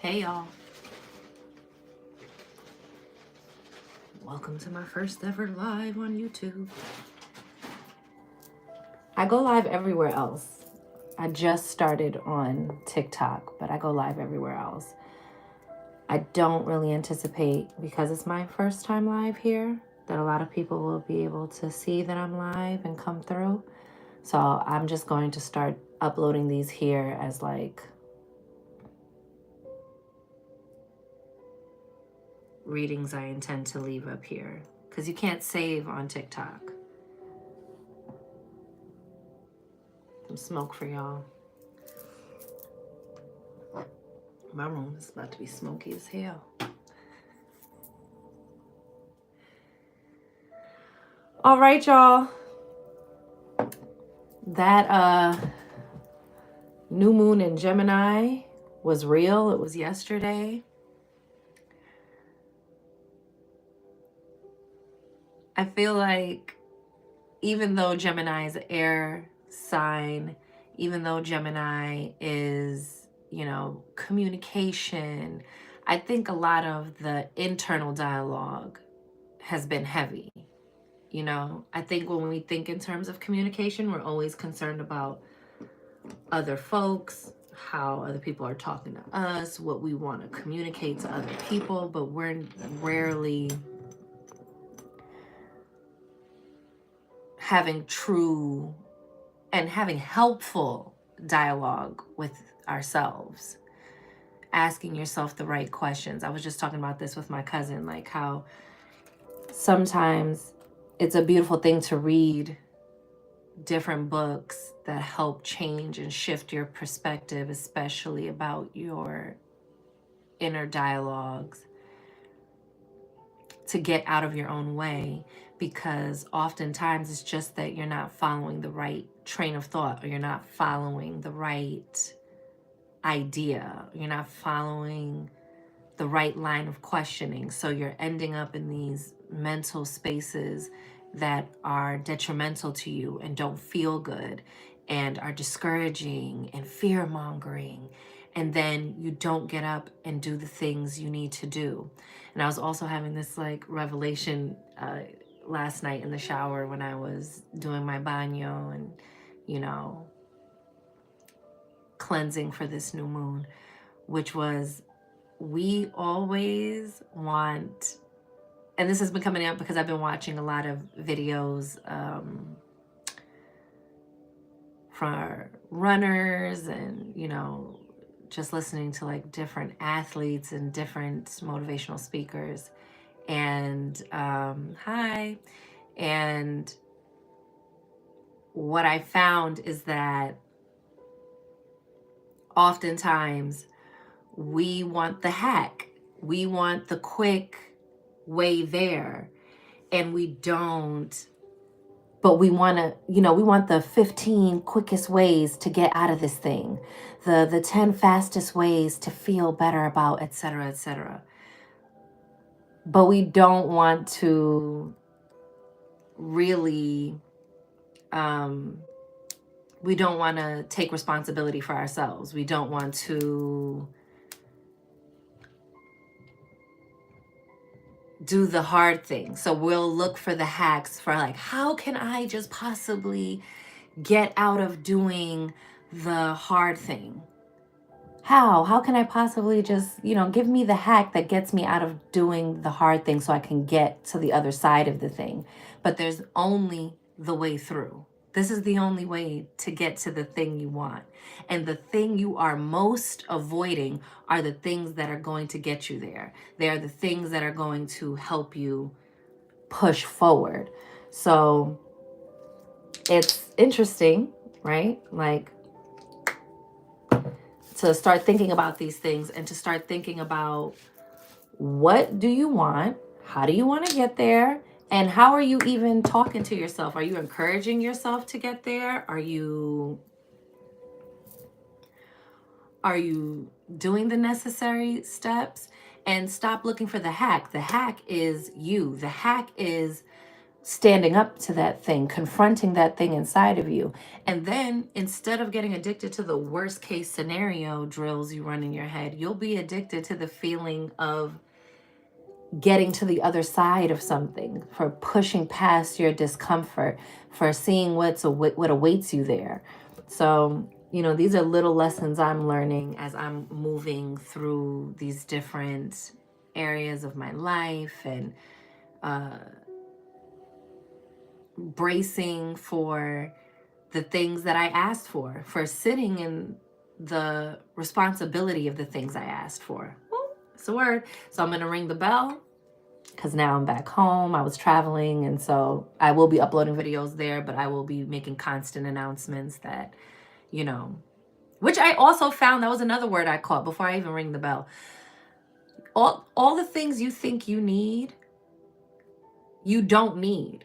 Hey y'all, welcome to my first ever live on YouTube. I go live everywhere else. I just started on TikTok, but I go live everywhere else. I don't really anticipate, because it's my first time live here, that a lot of people will be able to see that I'm live and come through. So I'm just going to start uploading these here as like readings I intend to leave up here, because you can't save on TikTok. Some smoke for y'all. My room is about to be smoky as hell. All right, y'all. That new moon in Gemini was real. It was yesterday. I feel like even though Gemini is an air sign, even though Gemini is, communication, I think a lot of the internal dialogue has been heavy. I think when we think in terms of communication, we're always concerned about other folks, how other people are talking to us, what we want to communicate to other people, but we're rarely having true and having helpful dialogue with ourselves, asking yourself the right questions. I was just talking about this with my cousin, like how sometimes it's a beautiful thing to read different books that help change and shift your perspective, especially about your inner dialogues, to get out of your own way, because oftentimes it's just that you're not following the right train of thought, or you're not following the right idea, you're not following the right line of questioning. So you're ending up in these mental spaces that are detrimental to you and don't feel good and are discouraging and fear-mongering. And then you don't get up and do the things you need to do. And I was also having this like revelation last night in the shower when I was doing my baño and, cleansing for this new moon, which was, we always want, and this has been coming up because I've been watching a lot of videos for runners and, just listening to like different athletes and different motivational speakers. And hi. And what I found is that oftentimes we want the hack. We want the quick way there. And we don't, but we want to, we want the 15 quickest ways to get out of this thing, the 10 fastest ways to feel better about, et cetera, et cetera. But we don't want to really, we don't want to take responsibility for ourselves. We don't want to do the hard thing. So we'll look for the hacks for like, how can I just possibly get out of doing the hard thing? How can I possibly just, give me the hack that gets me out of doing the hard thing so I can get to the other side of the thing. But there's only the way through. This is the only way to get to the thing you want. And the thing you are most avoiding are the things that are going to get you there. They are the things that are going to help you push forward. So it's interesting, right? Like, to start thinking about these things and to start thinking about, what do you want? How do you want to get there? And how are you even talking to yourself? Are you encouraging yourself to get there? Are you doing the necessary steps? And stop looking for the hack. The hack is you. The hack is standing up to that thing, confronting that thing inside of you. And then instead of getting addicted to the worst case scenario drills you run in your head, you'll be addicted to the feeling of getting to the other side of something, for pushing past your discomfort, for seeing what awaits you there. So, these are little lessons I'm learning as I'm moving through these different areas of my life, and uh, bracing for the things that I asked for sitting in the responsibility of the things I asked for. It's a word. So I'm going to ring the bell, because now I'm back home. I was traveling, and so I will be uploading videos there, but I will be making constant announcements that, which I also found, that was another word I caught before I even ring the bell. All the things you think you need, you don't need.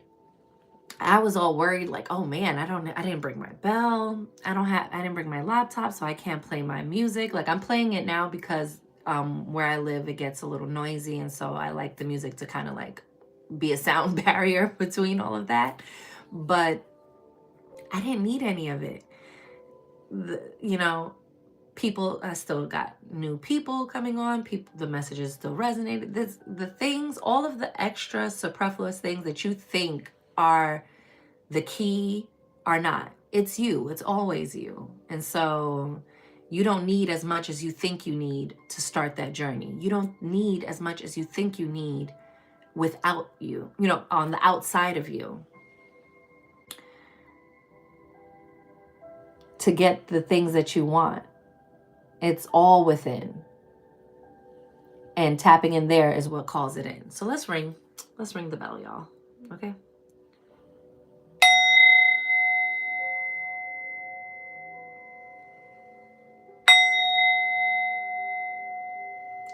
I was all worried, like, oh man, I didn't bring my bell. I didn't bring my laptop, so I can't play my music. Like, I'm playing it now because where I live, it gets a little noisy, and so I like the music to kind of like be a sound barrier between all of that. But I didn't need any of it. People, I still got new people coming on. The messages still resonated. The things, all of the extra superfluous things that you think are the key are not. It's you. It's always you. And so you don't need as much as you think you need to start that journey. You don't need as much as you think you need without you, on the outside of you, to get the things that you want. It's all within. And tapping in there is what calls it in. So let's ring the bell, y'all. Okay?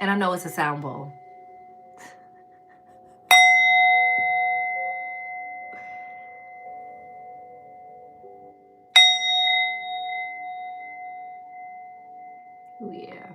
And I know it's a sound bowl. Oh, yeah.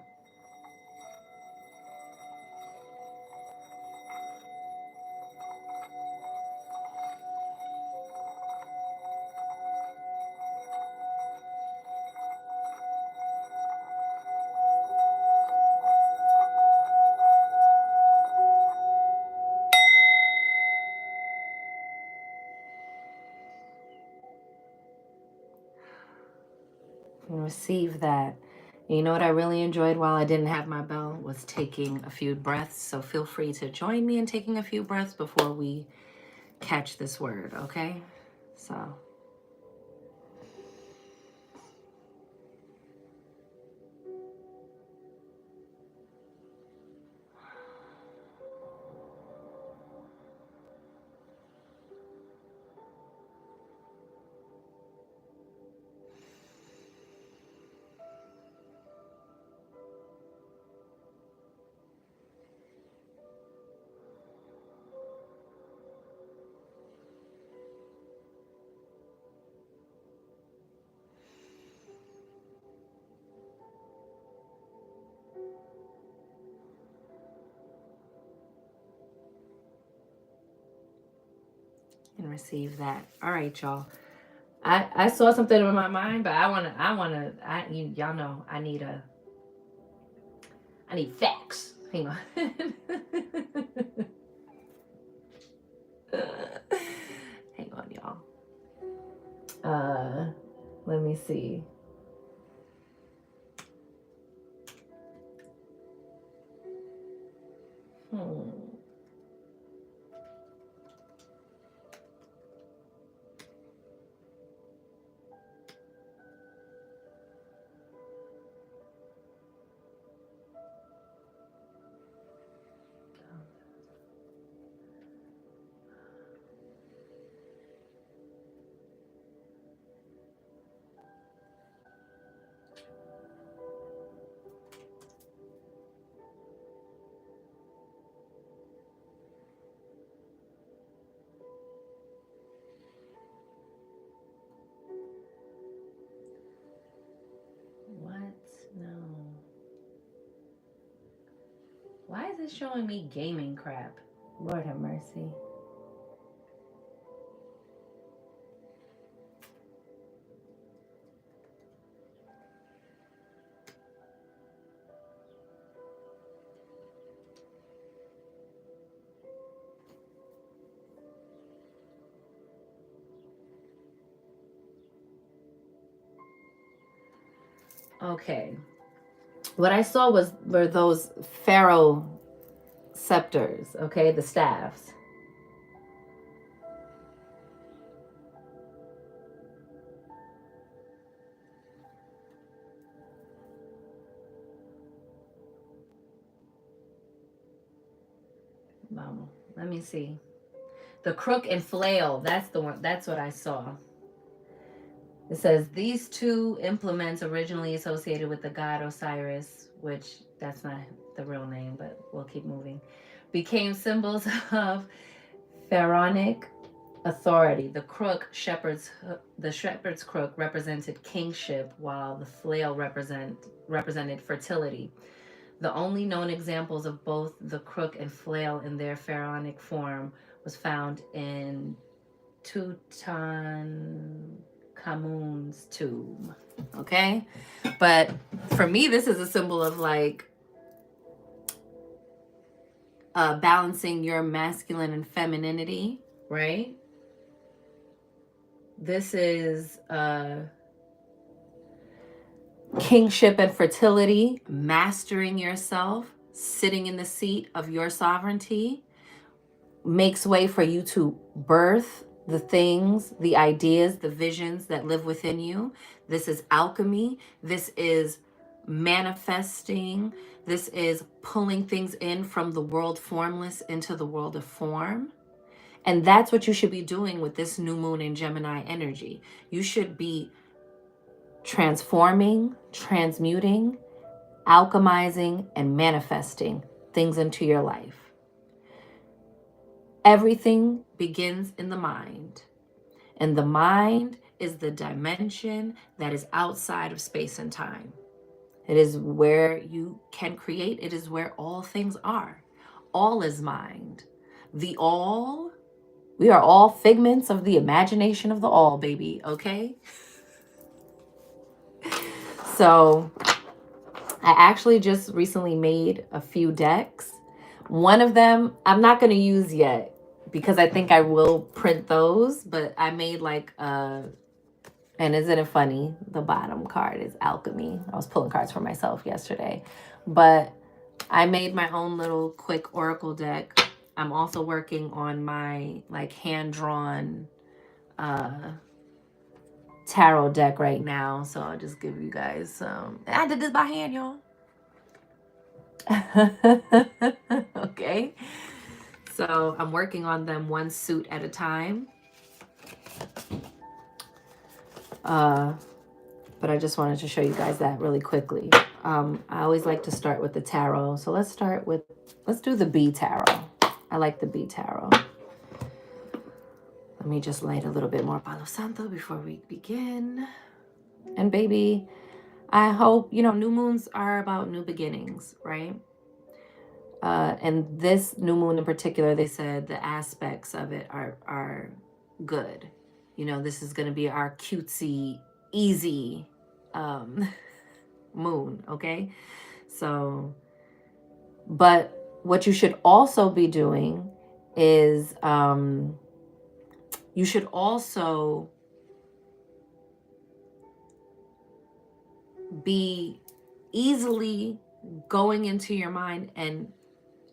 And receive that. And you know what I really enjoyed while I didn't have my bell was taking a few breaths. So feel free to join me in taking a few breaths before we catch this word, okay? So. And receive that. All right, y'all. I saw something in my mind, but y'all know I need facts. Hang on. Hang on, y'all. Let me see. What? No. Why is it showing me gaming crap? Lord have mercy. Okay. What I saw were those pharaoh scepters, okay, the staffs. Let me see. The crook and flail, that's the one, that's what I saw. It says these two implements originally associated with the god Osiris, which that's not the real name, but we'll keep moving, became symbols of pharaonic authority. The shepherd's crook represented kingship, while the flail represented fertility. The only known examples of both the crook and flail in their pharaonic form was found in Tutankhamun's tomb. Okay? But for me, this is a symbol of like balancing your masculine and femininity, right? This is kingship and fertility, mastering yourself, sitting in the seat of your sovereignty, makes way for you to birth the things, the ideas, the visions that live within you. This is alchemy. This is manifesting. This is pulling things in from the world formless into the world of form. And that's what you should be doing with this new moon in Gemini energy. You should be transforming, transmuting, alchemizing, and manifesting things into your life. Everything begins in the mind, and the mind is the dimension that is outside of space and time. It is where you can create. It is where all things are. All is mind. The all, we are all figments of the imagination of the all, baby, okay? So I actually just recently made a few decks. One of them I'm not going to use yet because I think I will print those, but I made like and isn't it funny? The bottom card is alchemy. I was pulling cards for myself yesterday, but I made my own little quick oracle deck. I'm also working on my like hand-drawn tarot deck right now, so I'll just give you guys some. I did this by hand, y'all. Okay, so I'm working on them one suit at a time, but I just wanted to show you guys that really quickly. I always like to start with the tarot, so let's do the B tarot. I like the B tarot. Let me just light a little bit more Palo Santo before we begin. And baby, I hope, new moons are about new beginnings, right? And this new moon in particular, they said the aspects of it are good. This is going to be our cutesy, easy moon, okay? So, but what you should also be doing is you should also be easily going into your mind and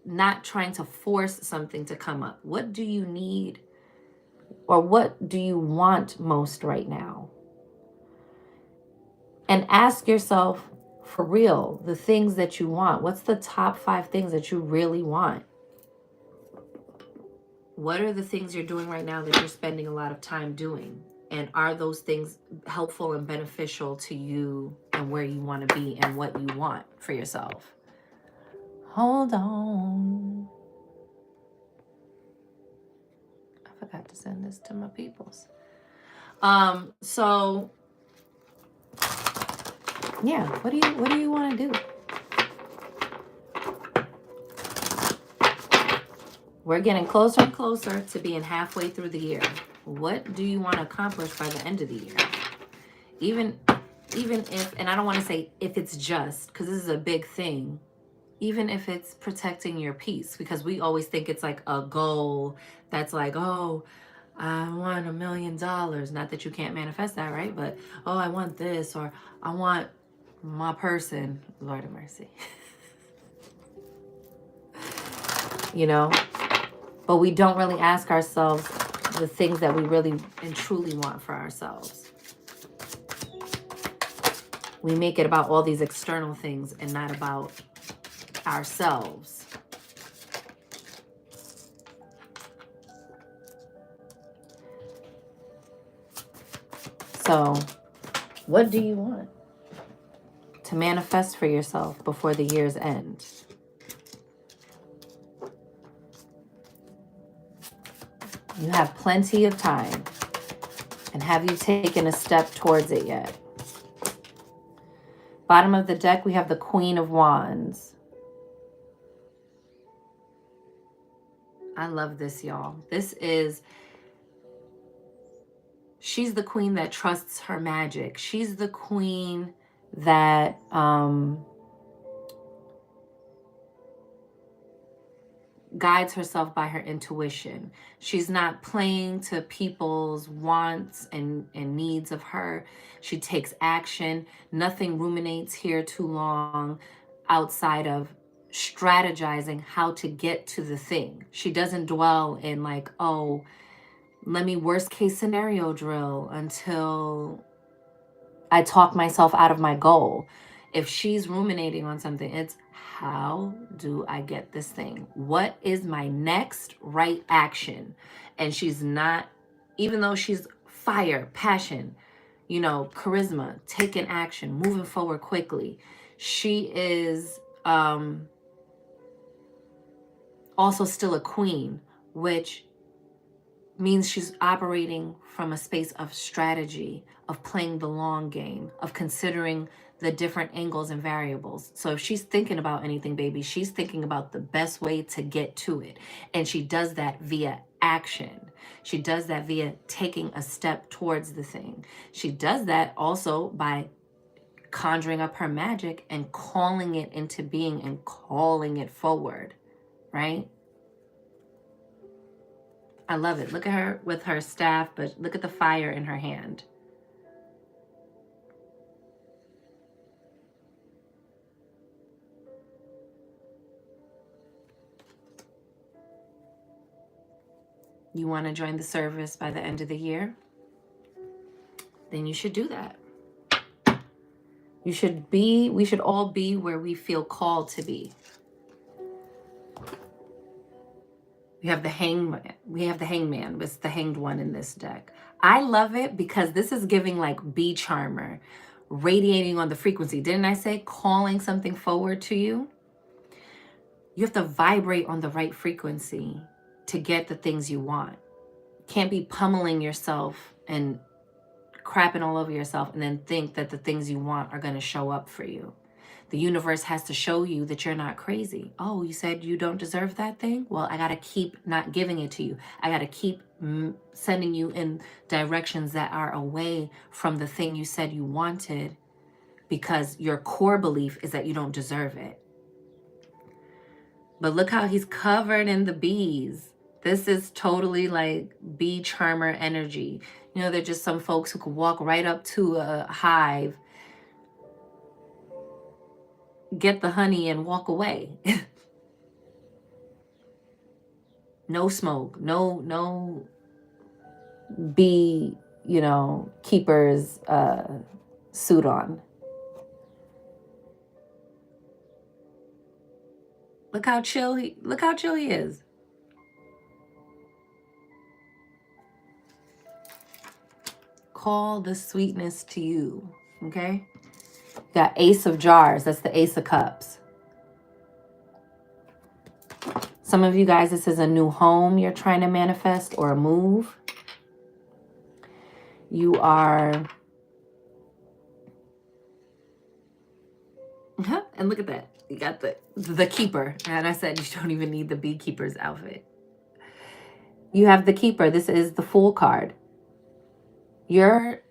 not trying to force something to come up. What do you need or what do you want most right now? And ask yourself for real the things that you want. What's the top 5 things that you really want? What are the things you're doing right now that you're spending a lot of time doing? And are those things helpful and beneficial to you and where you want to be and what you want for yourself? Hold on. I forgot to send this to my peoples. So yeah, what do you want to do? We're getting closer and closer to being halfway through the year. What do you want to accomplish by the end of the year? Even if, and I don't want to say if it's just, because this is a big thing, even if it's protecting your peace, because we always think it's like a goal that's like, oh, I want $1 million. Not that you can't manifest that, right? But, oh, I want this, or I want my person, Lord of mercy. You know, but we don't really ask ourselves the things that we really and truly want for ourselves. We make it about all these external things and not about ourselves. So, what do you want to manifest for yourself before the year's end? You have plenty of time. And have you taken a step towards it yet? Bottom of the deck, we have the Queen of Wands. I love this, y'all. This is, she's the queen that trusts her magic. She's the queen that guides herself by her intuition. She's not playing to people's wants and needs of her. She takes action. Nothing ruminates here too long outside of strategizing how to get to the thing. She doesn't dwell in like, oh, let me worst case scenario drill until I talk myself out of my goal. If she's ruminating on something, it's how do I get this thing? What is my next right action? And she's not, even though she's fire, passion, you know, charisma, taking action, moving forward quickly. She is also still a queen, which means she's operating from a space of strategy, of playing the long game, of considering the different angles and variables. So if she's thinking about anything, baby, she's thinking about the best way to get to it. And she does that via action. She does that via taking a step towards the thing. She does that also by conjuring up her magic and calling it into being and calling it forward, right? I love it. Look at her with her staff, but look at the fire in her hand. You want to join the service by the end of the year? Then you should do that. We should all be where we feel called to be. We have the hangman. It's the hanged one in this deck. I love it because this is giving like bee charmer, radiating on the frequency. Didn't I say calling something forward to you? You have to vibrate on the right frequency to get the things you want. Can't be pummeling yourself and crapping all over yourself and then think that the things you want are going to show up for you. The universe has to show you that you're not crazy. Oh, you said you don't deserve that thing? Well, I got to keep not giving it to you. I got to keep sending you in directions that are away from the thing you said you wanted because your core belief is that you don't deserve it. But look how he's covered in the bees. This is totally like bee charmer energy. You know, they're just some folks who could walk right up to a hive, get the honey and walk away. No smoke, no bee, you know, keeper's suit on. Look how chill he is. Call the sweetness to you, okay? Got Ace of Jars, that's the Ace of Cups. Some of you guys, this is a new home you're trying to manifest or a move. You are, and look at that. You got the keeper. And I said you don't even need the beekeeper's outfit. You have the keeper. This is the Fool card. You're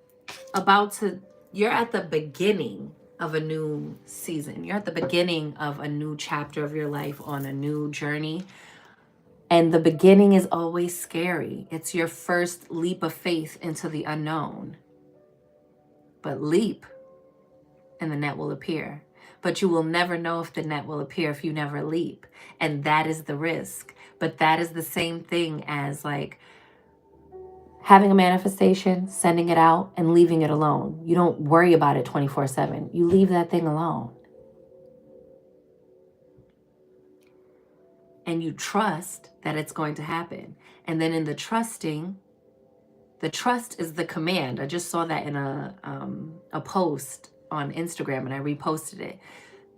at the beginning of a new season. You're at the beginning of a new chapter of your life on a new journey. And the beginning is always scary. It's your first leap of faith into the unknown. But leap. and the net will appear. But you will never know if the net will appear if you never leap. And that is the risk. But that is the same thing as like having a manifestation, sending it out, and leaving it alone. You don't worry about it 24/7. You leave that thing alone. And you trust that it's going to happen. And then in the trusting, the trust is the command. I just saw that in a post on Instagram and I reposted it.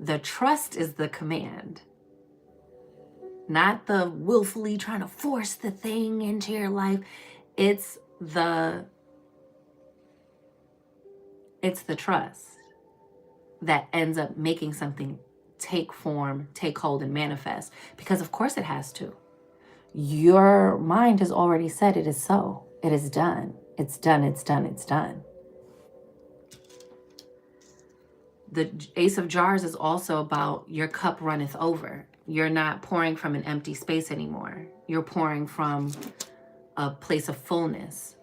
The trust is the command, not the willfully trying to force the thing into your life. It's the trust that ends up making something take form, take hold, and manifest. Because of course it has to. Your mind has already said it is so. It is done. It's done. It's done. It's done. The Ace of Jars is also about your cup runneth over. You're not pouring from an empty space anymore. You're pouring from a place of fullness.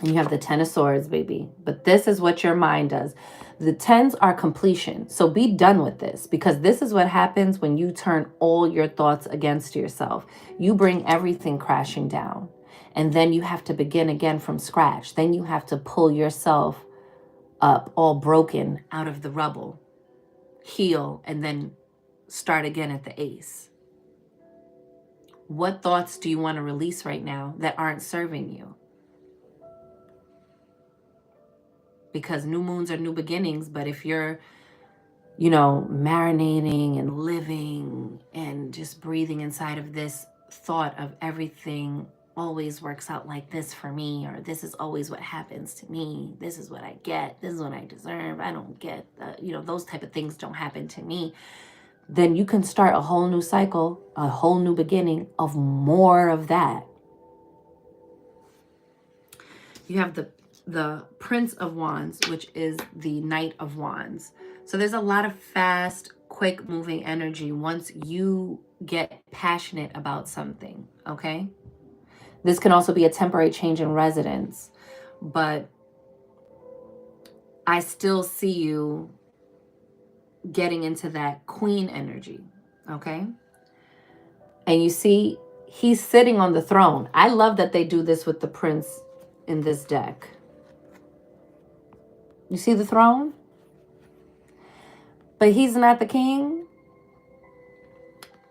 And you have the Ten of Swords, baby. But this is what your mind does. The tens are completion. So be done with this, because this is what happens when you turn all your thoughts against yourself. You bring everything crashing down. And then you have to begin again from scratch. Then you have to pull yourself up all broken out of the rubble, heal, and then start again at the ace. What thoughts do you want to release right now that aren't serving you? Because new moons are new beginnings, but if you're, marinating and living and just breathing inside of this thought of everything always works out like this for me, or this is always what happens to me, this is what I get, this is what I deserve, I don't get, those type of things don't happen to me, then you can start a whole new cycle, a whole new beginning of more of that. You have the Prince of Wands, which is the Knight of Wands. So there's a lot of fast, quick moving energy once you get passionate about something, okay? This can also be a temporary change in residence, but I still see you getting into that queen energy, okay? And you see, he's sitting on the throne. I love that they do this with the prince in this deck. You see the throne? But he's not the king.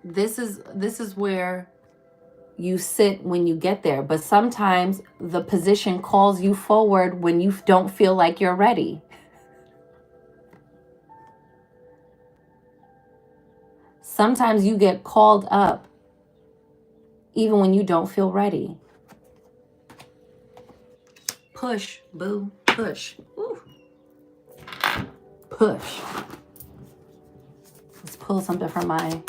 This is where you sit when you get there. But sometimes the position calls you forward when you don't feel like you're ready. Sometimes you get called up even when you don't feel ready. Push, boo, push. Ooh. Push. Let's pull something from my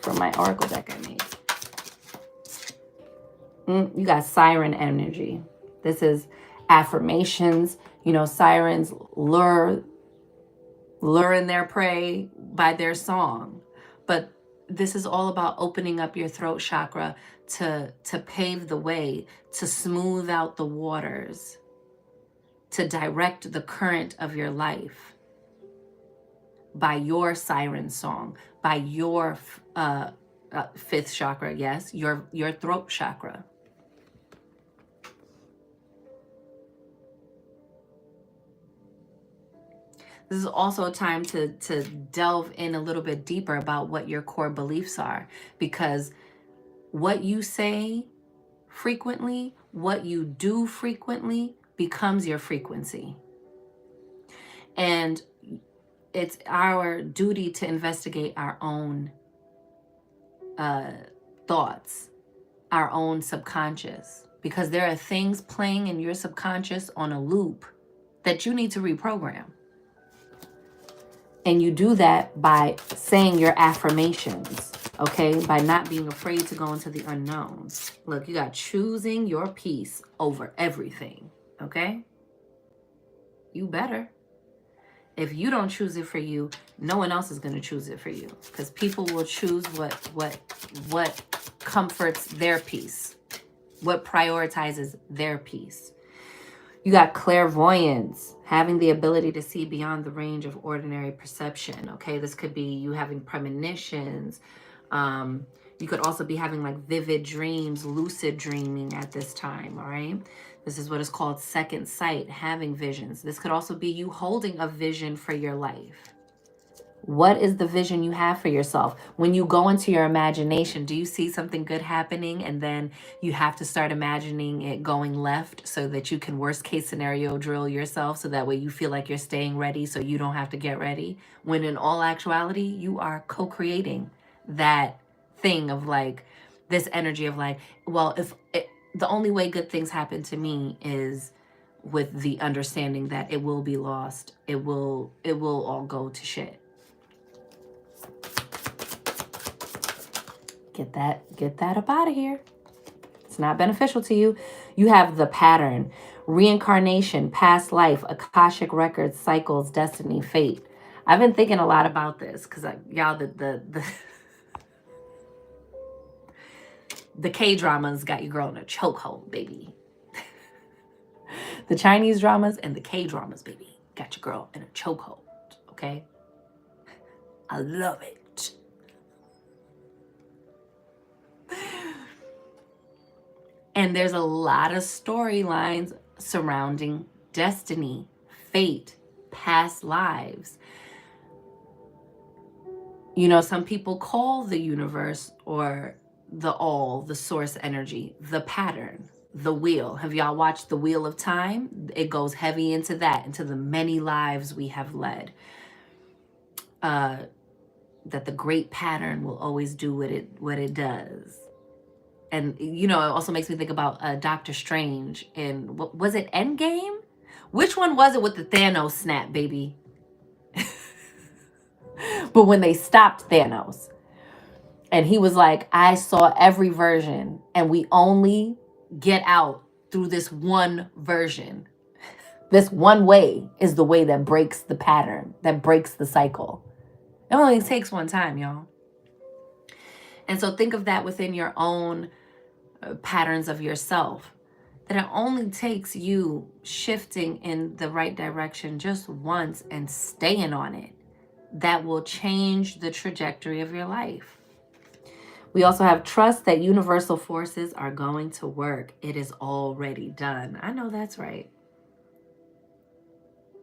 from my oracle deck I made. You got siren energy. This is affirmations. Sirens luring their prey by their song. But this is all about opening up your throat chakra to pave the way, to smooth out the waters, to direct the current of your life by your siren song, by your fifth chakra, yes, your throat chakra. This is also a time to delve in a little bit deeper about what your core beliefs are, because what you say frequently, what you do frequently becomes your frequency. And it's our duty to investigate our own thoughts, our own subconscious, because there are things playing in your subconscious on a loop that you need to reprogram. And you do that by saying your affirmations, okay? By not being afraid to go into the unknown. Look, you got choosing your peace over everything, okay? You better. If you don't choose it for you, no one else is going to choose it for you, because people will choose what comforts their peace, what prioritizes their peace. You got clairvoyance. Having the ability to see beyond the range of ordinary perception. Okay, this could be you having premonitions. You could also be having like vivid dreams, lucid dreaming at this time. All right, this is what is called second sight, having visions. This could also be you holding a vision for your life. What is the vision you have for yourself? When you go into your imagination, do you see something good happening and then you have to start imagining it going left so that you can worst case scenario drill yourself so that way you feel like you're staying ready so you don't have to get ready? When in all actuality, you are co-creating that thing of like this energy of like, well, if it, the only way good things happen to me is with the understanding that it will be lost. It will all go to shit. Get that up out of here. It's not beneficial to you. You have the pattern, reincarnation, past life, Akashic records, cycles, destiny, fate. I've been thinking a lot about this because y'all, the K dramas got your girl in a chokehold, baby. The Chinese dramas and the K dramas, baby, got your girl in a chokehold. Okay, I love it. And there's a lot of storylines surrounding destiny, fate, past lives. You know, some people call the universe or the all, the source energy, the pattern, the wheel. Have y'all watched The Wheel of Time? It goes heavy into that, into the many lives we have led. That the great pattern will always do what it does. And, you know, it also makes me think about Doctor Strange in, what was it, Endgame? Which one was it with the Thanos snap, baby? But when they stopped Thanos, and he was like, I saw every version, and we only get out through this one version. This one way is the way that breaks the pattern, that breaks the cycle. It only takes one time, y'all. And so think of that within your own patterns of yourself, that it only takes you shifting in the right direction just once and staying on it, that will change the trajectory of your life. We also have trust that universal forces are going to work. It is already done. I know that's right.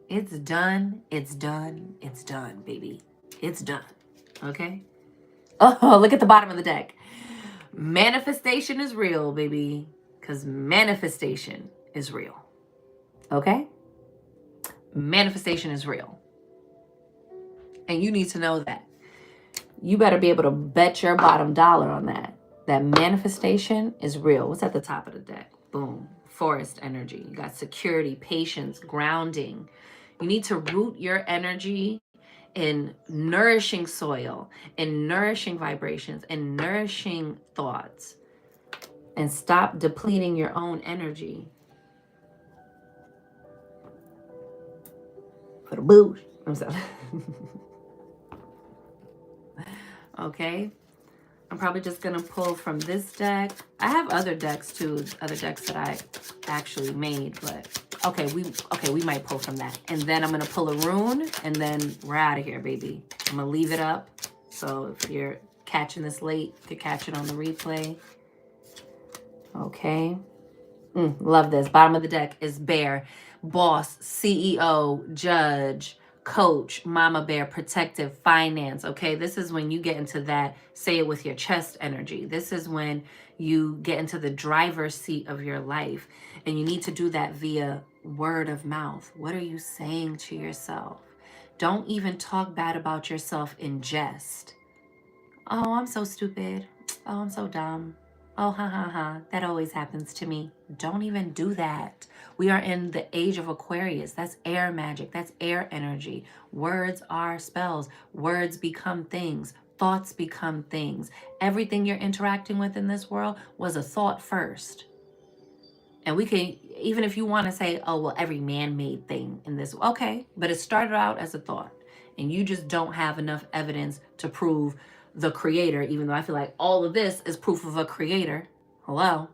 It's done. It's done. It's done, baby. It's done. Okay? Oh, look at the bottom of the deck. Manifestation is real, baby, because manifestation is real. Okay? Manifestation is real. And you need to know that. You better be able to bet your bottom dollar on that. That manifestation is real. What's at the top of the deck? Boom. Forest energy. You got security, patience, grounding. You need to root your energy in nourishing soil, in nourishing vibrations, in nourishing thoughts, and stop depleting your own energy for the booze. I'm sorry. Okay, I'm probably just gonna pull from this deck. I have other decks too, other decks that I actually made, but okay, we might pull from that. And then I'm gonna pull a rune, and then we're out of here, baby. I'm gonna leave it up, so if you're catching this late, you can catch it on the replay. Okay. Love this. Bottom of the deck is bear, boss, CEO, judge, coach, mama bear, protective, finance. Okay, this is when you get into that, say it with your chest energy. This is when you get into the driver's seat of your life, and you need to do that via word of mouth. What are you saying to yourself? Don't even talk bad about yourself in jest. Oh, I'm so stupid. Oh, I'm so dumb. Oh, ha, ha, ha. That always happens to me. Don't even do that. We are in the age of Aquarius. That's air magic. That's air energy. Words are spells. Words become things. Thoughts become things. Everything you're interacting with in this world was a thought first. And we can, even if you want to say, oh, well, every man-made thing in this, okay, but it started out as a thought. And you just don't have enough evidence to prove the creator, even though I feel like all of this is proof of a creator. Hello?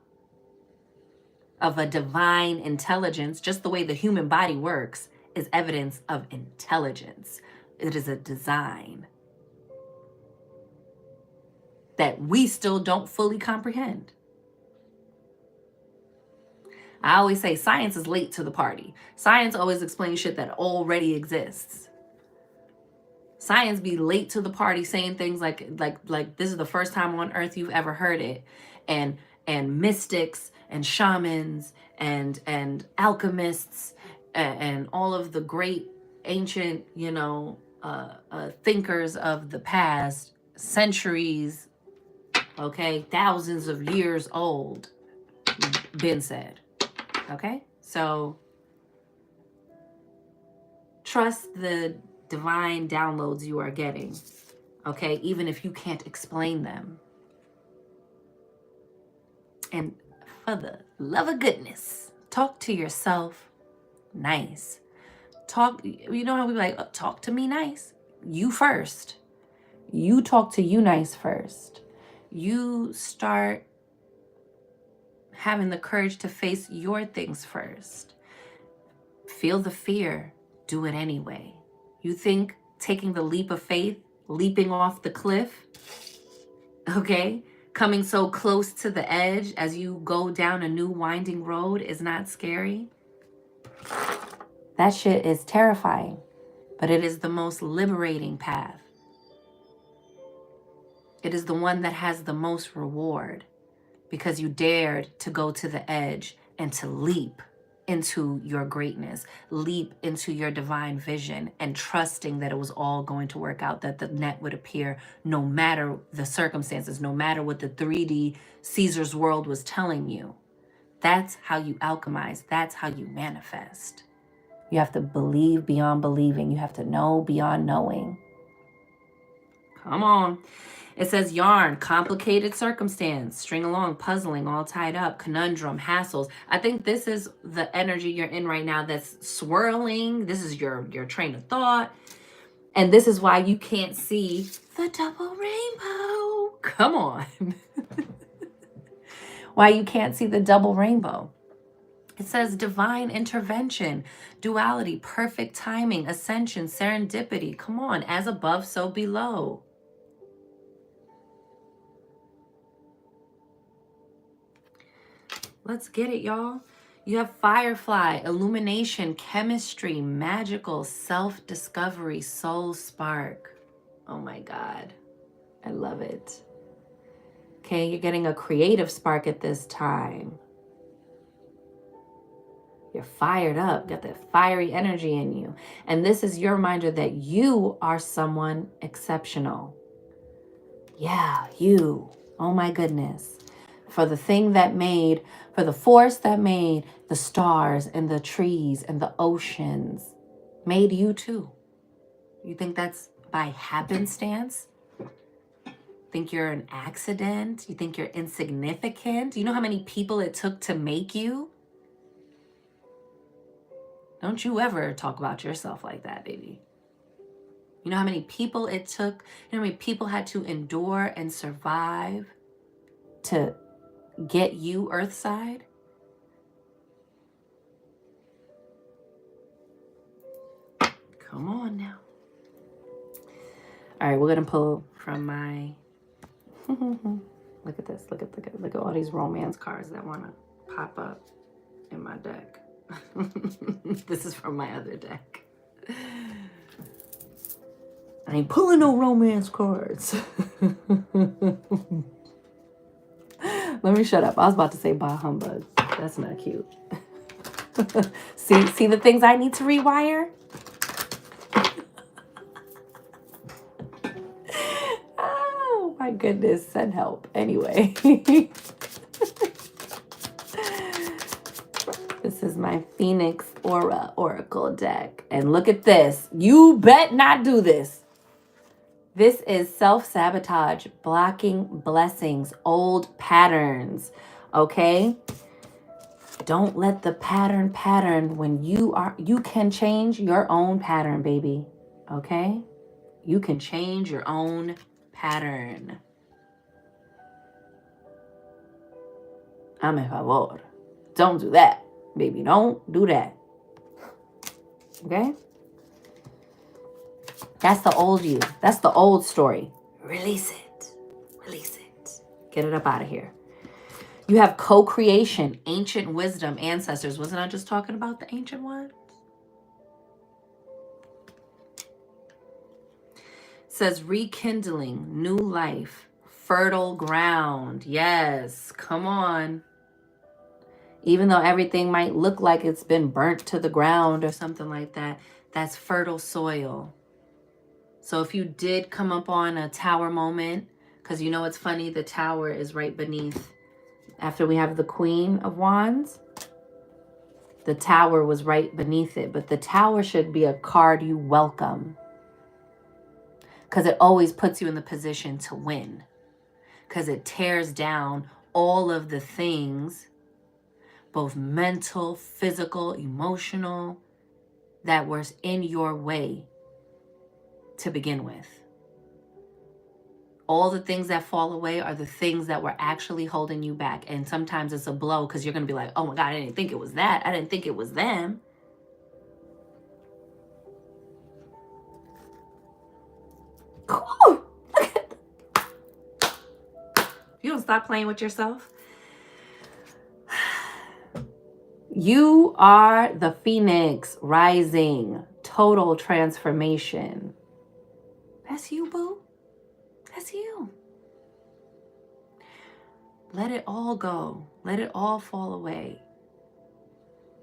Of a divine intelligence, just the way the human body works. is evidence of intelligence. It is a design that we still don't fully comprehend. I always say science is late to the party. Science always explains shit that already exists. Science be late to the party saying things like this is the first time on earth you've ever heard it. And mystics and shamans and alchemists and all of the great ancient, thinkers of the past, centuries, okay, thousands of years old, been said. Okay? So trust the divine downloads you are getting, okay? Even if you can't explain them. And for the love of goodness, talk to yourself nice. Talk, you know how we be like, oh, talk to me nice. You first. You talk to you nice first. You start having the courage to face your things first. Feel the fear. Do it anyway. You think taking the leap of faith, leaping off the cliff, okay, coming so close to the edge as you go down a new winding road is not scary? That shit is terrifying, but it is the most liberating path. It is the one that has the most reward because you dared to go to the edge and to leap into your greatness, leap into your divine vision, and trusting that it was all going to work out, that the net would appear no matter the circumstances, no matter what the 3D Caesar's world was telling you. That's how you alchemize. That's how you manifest. You have to believe beyond believing. You have to know beyond knowing. Come on. It says yarn, complicated circumstance, string along, puzzling, all tied up, conundrum, hassles. I think this is the energy you're in right now that's swirling. This is your train of thought. And this is why you can't see the double rainbow. Come on. Why you can't see the double rainbow. It says divine intervention, duality, perfect timing, ascension, serendipity. Come on, as above, so below. Let's get it, y'all. You have firefly, illumination, chemistry, magical, self-discovery, soul spark. Oh my God. I love it. Okay, you're getting a creative spark at this time. You're fired up, got that fiery energy in you. And this is your reminder that you are someone exceptional. Yeah, you. Oh my goodness. For the thing that made, for the force that made the stars and the trees and the oceans, made you too. You think that's by happenstance? Think you're an accident? You think you're insignificant? You know how many people it took to make you? Don't you ever talk about yourself like that, baby. You know how many people it took? You know how many people had to endure and survive to get you earthside? Come on now. All right, we're gonna pull from my look at this. Look at all these romance cards that wanna pop up in my deck. This is from my other deck. I ain't pulling no romance cards. Let me shut up. I was about to say bah humbug. That's not cute. See the things I need to rewire? Oh my goodness, send help. Anyway. This is my Phoenix Aura Oracle deck. And look at this. You bet not do this. This is self-sabotage, blocking blessings, old patterns, okay? Don't let the pattern when you can change your own pattern, baby, okay? You can change your own pattern. Hazme favor. Don't do that, baby. Don't do that. Okay? That's the old you. That's the old story. Release it. Release it. Get it up out of here. You have co-creation, ancient wisdom, ancestors. Wasn't I just talking about the ancient ones? It says rekindling, new life, fertile ground. Yes, come on. Even though everything might look like it's been burnt to the ground or something like that, that's fertile soil. So if you did come up on a tower moment, because you know it's funny, the tower is right beneath. After we have the Queen of Wands, the tower was right beneath it. But the tower should be a card you welcome, because it always puts you in the position to win, because it tears down all of the things, both mental, physical, emotional, that were in your way to begin with. All the things that fall away are the things that were actually holding you back. And sometimes it's a blow, because you're going to be like, oh my God, I didn't think it was that. I didn't think it was them. Ooh, you don't stop playing with yourself. You are the phoenix rising. Total transformation. That's you, boo. That's you. Let it all go. Let it all fall away.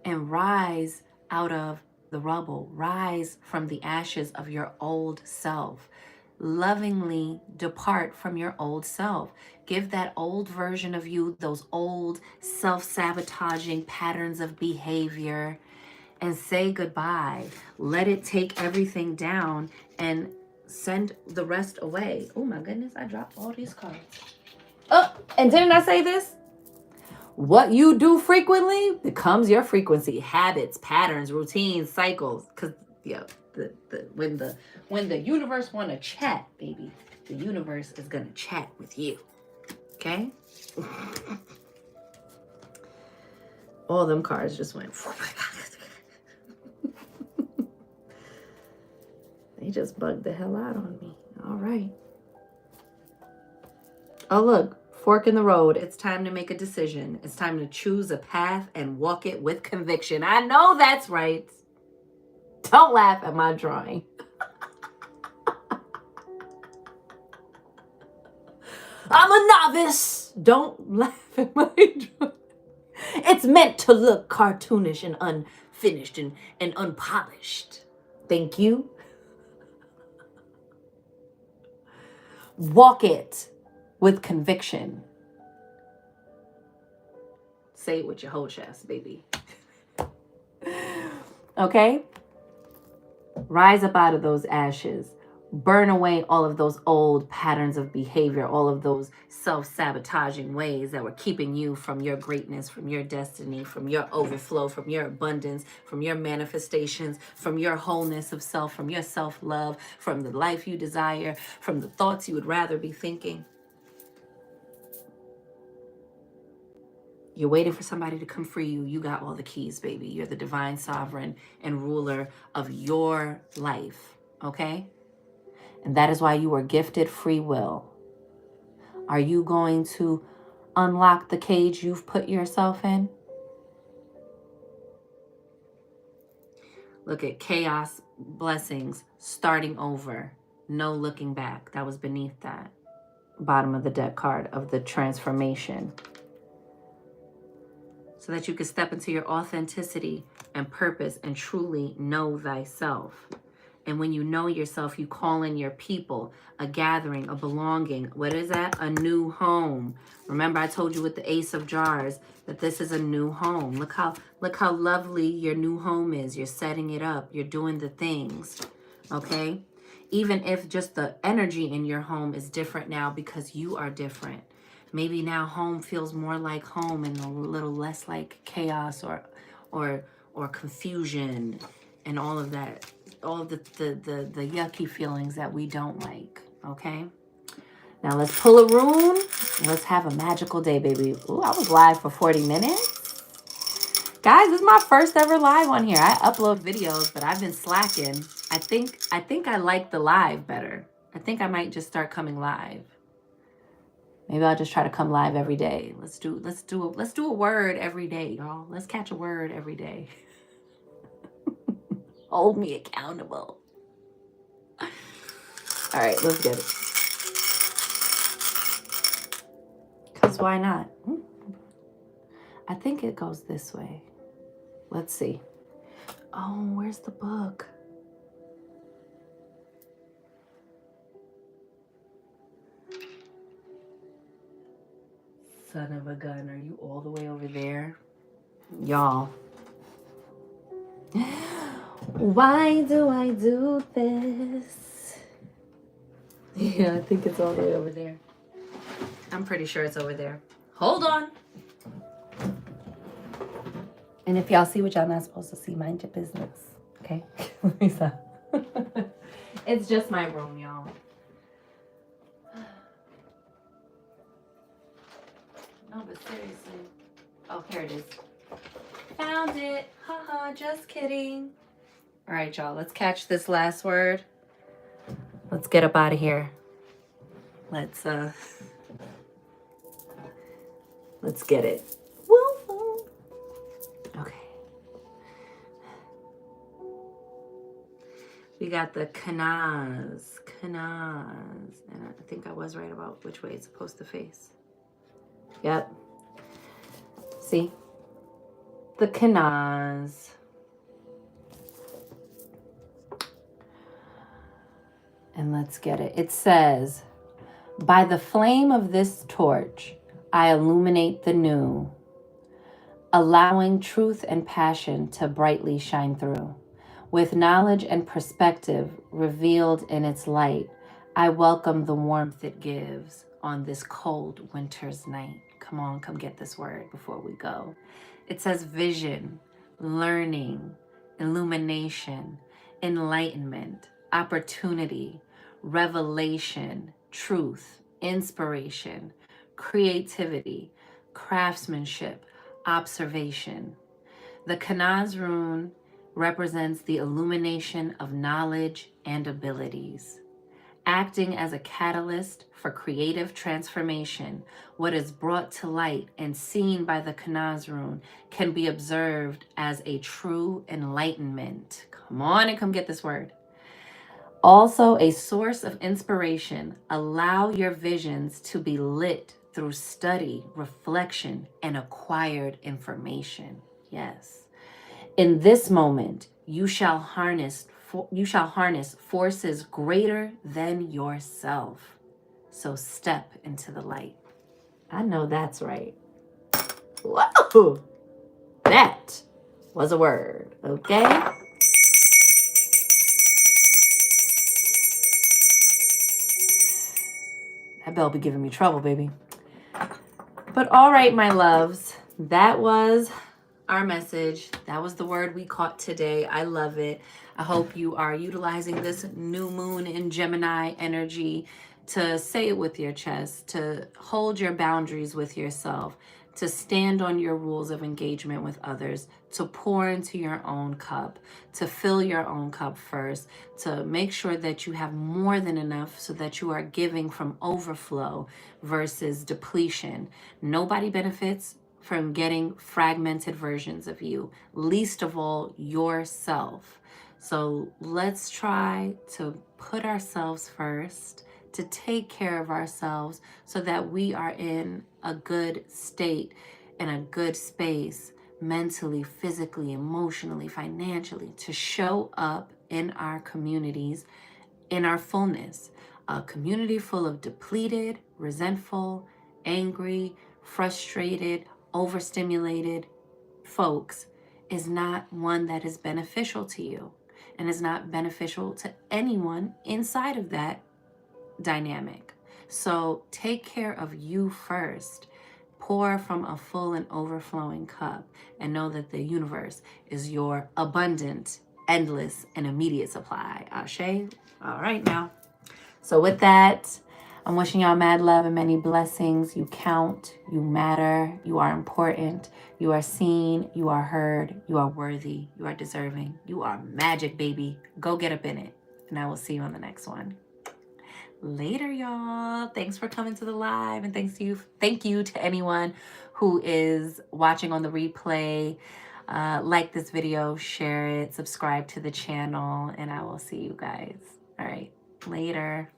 And rise out of the rubble. Rise from the ashes of your old self. Lovingly depart from your old self. Give that old version of you those old self-sabotaging patterns of behavior and say goodbye. Let it take everything down and send the rest away. Oh my goodness, I dropped all these cards. Oh, and didn't I say this? What you do frequently becomes your frequency. Habits, patterns, routines, cycles. Because when the universe want to chat, baby, the universe is gonna chat with you. Okay? All them cards just went. Oh my God. They just bugged the hell out on me. All right. Oh, look. Fork in the road. It's time to make a decision. It's time to choose a path and walk it with conviction. I know that's right. Don't laugh at my drawing. I'm a novice. Don't laugh at my drawing. It's meant to look cartoonish and unfinished and unpolished. Thank you. Walk it with conviction. Say it with your whole chest, baby. Okay? Rise up out of those ashes. Burn away all of those old patterns of behavior, all of those self-sabotaging ways that were keeping you from your greatness, from your destiny, from your overflow, from your abundance, from your manifestations, from your wholeness of self, from your self-love, from the life you desire, from the thoughts you would rather be thinking. You're waiting for somebody to come free you. You got all the keys, baby. You're the divine sovereign and ruler of your life, okay? And that is why you were gifted free will. Are you going to unlock the cage you've put yourself in? Look at chaos, blessings, starting over, no looking back. That was beneath that. Bottom of the deck card of the transformation. So that you can step into your authenticity and purpose and truly know thyself. And when you know yourself, you call in your people, a gathering, a belonging. What is that? A new home. Remember, I told you with the Ace of Jars that this is a new home. Look how lovely your new home is. You're setting it up. You're doing the things. Okay? Even if just the energy in your home is different now because you are different. Maybe now home feels more like home and a little less like chaos or confusion and all of that. All the yucky feelings that we don't like, okay? Now let's pull a rune. Let's have a magical day, baby. Ooh, I was live for 40 minutes. Guys, this is my first ever live on here. I upload videos, but I've been slacking. I think I like the live better. I think I might just start coming live. Maybe I'll just try to come live every day. Let's do a word every day, y'all. Let's catch a word every day. Hold me accountable. All right, let's get it. Because why not? I think it goes this way. Let's see. Oh, where's the book? Son of a gun, are you all the way over there? Y'all. Why do I do this? Yeah, I think it's all the way over there. I'm pretty sure it's over there. Hold on. And if y'all see what y'all not supposed to see, mind your business. Okay? Lisa. It's just my room, y'all. No, but seriously. Oh, here it is. Found it. Haha, just kidding. All right, y'all. Let's catch this last word. Let's get up out of here. Let's get it. Woo! Okay. We got the canaz. And I think I was right about which way it's supposed to face. Yep. See? The canaz. And let's get it. It says, by the flame of this torch, I illuminate the new, allowing truth and passion to brightly shine through. With knowledge and perspective revealed in its light, I welcome the warmth it gives on this cold winter's night. Come on, come get this word before we go. It says vision, learning, illumination, enlightenment, opportunity, revelation, truth, inspiration, creativity, craftsmanship, observation. The Kanaz rune represents the illumination of knowledge and abilities. Acting as a catalyst for creative transformation, what is brought to light and seen by the Kanaz rune can be observed as a true enlightenment. Come on and come get this word. Also a source of inspiration. Allow your visions to be lit through study, reflection, and acquired information. Yes. In this moment, you shall harness forces greater than yourself. So step into the light. I know that's right. Whoa! That was a word, okay? That bell be giving me trouble, baby. But all right, my loves, that was our message. That was the word we caught today. I love it. I hope you are utilizing this new moon in Gemini energy to say it with your chest, to hold your boundaries with yourself, to stand on your rules of engagement with others, to pour into your own cup, to fill your own cup first, to make sure that you have more than enough so that you are giving from overflow versus depletion. Nobody benefits from getting fragmented versions of you, least of all yourself. So let's try to put ourselves first, to take care of ourselves so that we are in a good state, in a good space, mentally, physically, emotionally, financially, to show up in our communities in our fullness. A community full of depleted, resentful, angry, frustrated, overstimulated folks is not one that is beneficial to you and is not beneficial to anyone inside of that dynamic. So take care of you first. Pour from a full and overflowing cup and know that the universe is your abundant, endless, and immediate supply. Ashe? All right now. So with that, I'm wishing y'all mad love and many blessings. You count, you matter, you are important, you are seen, you are heard, you are worthy, you are deserving, you are magic, baby. Go get up in it. And I will see you on the next one. Later, y'all. Thanks for coming to the live, and thank you to anyone who is watching on the replay. Like this video, share it, subscribe to the channel, and I will see you guys. All right, later.